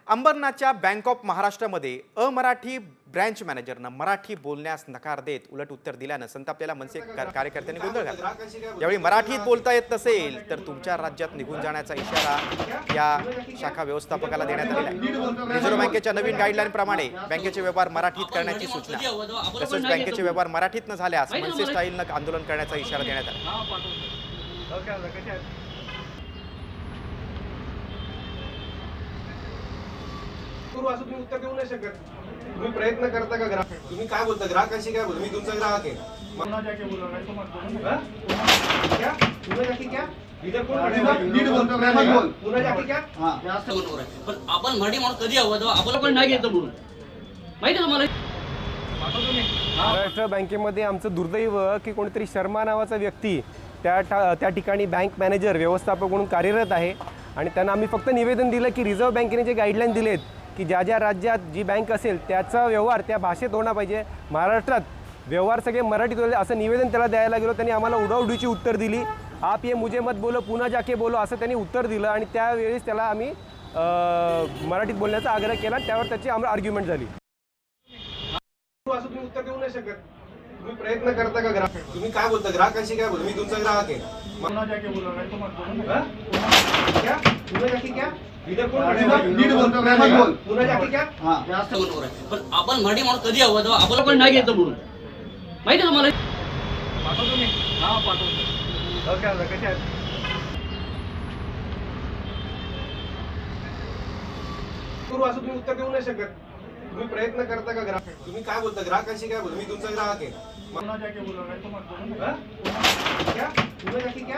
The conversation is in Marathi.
अंबरनाथच्या बँक ऑफ महाराष्ट्रामध्ये अमराठी ब्रँच मॅनेजरनं मराठी बोलण्यास नकार देत उलट उत्तर दिल्यानं संतापलेल्या मनसे कार्यकर्त्यांनी गोंधळ घातला। यावेळी मराठीत बोलता येत नसेल तर तुमच्या राज्यात निघून जाण्याचा इशारा या शाखा व्यवस्थापकाला देण्यात आलेला आहे। रिझर्व्ह बँकेच्या नवीन गाईडलाईन प्रमाणे बँकेचे व्यवहार मराठीत करण्याची सूचना, तसेच बँकेचे व्यवहार मराठीत न झाल्यास मनसे स्टाईलनं आंदोलन करण्याचा इशारा देण्यात आला। असं तुम्ही उत्तर देऊ नाही शकत। तुम्ही प्रयत्न करता का ग्राहक? तुम्ही काय बोलता ग्राहकांशी? काय बोलता? मी तुमचा ग्राहक आहे। पुन्हा जाके बोला नाही तो मत बोलू। क्या पुन्हा जाके क्या इधर कोण नीट बोलतो प्रेमात बोल। पुन्हा जाके क्या हां जास्त बरोबर आहे, पण आपण मराठी माणूस कधी हवं तेव्हा आपल्याला पण नाही घेतो म्हणून माहिती आहे तुम्हाला। महाराष्ट्र बँकेमध्ये आमचं दुर्दैव की कोणीतरी शर्मा नावाचा व्यक्ती त्या ठिकाणी बँक मॅनेजर व्यवस्थापक म्हणून कार्यरत आहे आणि त्यांना आम्ही फक्त निवेदन दिलं की रिझर्व्ह बँकेने जे गाईडलाईन दिलेत की ज्या ज्या राज्यात जी बँक असेल त्याचा व्यवहार त्या भाषेत होणं पाहिजे, महाराष्ट्रात व्यवहार सगळे मराठीत होईल असं निवेदन त्याला द्यायला गेलो। त्यांनी आम्हाला उडाउडीची उत्तर दिली, आप ये मुझे मत बोलो पुन्हा जाके बोलो असं त्यांनी उत्तर दिलं आणि त्यावेळेस त्याला आम्ही मराठीत बोलण्याचा आग्रह केला, त्यावर त्याची आम्हाला आर्ग्युमेंट झाली। असं तुम्ही उत्तर देऊ नाही शकत। तुम्ही प्रयत्न करता का ग्राहक? तुम्ही काय बोलता ग्राहकांशी? काय बोलता? मी तुमचा ग्राहक आहे। पुन्हा जाके बोला नाही तो मत बोलू। क्या पुन्हा जाके क्या इधर कोण नीट बोलतो प्रेमात बोल। पुन्हा जाके क्या हां जास्त बरोबर आहे, पण आपण मराठी माणूस कधी हवं तेव्हा आपल्याला पण नाही घेतो म्हणून माहिती आहे तुम्हाला। पाठवतो मी हां पाठवतो। ओके कशा आहेत? असं तुम्ही उत्तर देऊ नाही शकत। तुम्ही प्रयत्न करता का ग्राहक? तुम्ही काय बोलता ग्राहकांशी? काय बोलता? मी तुमचा ग्राहक आहे। पुन्हा जाके बोला नाही तो मत बोलू। क्या पुन्हा जाके क्या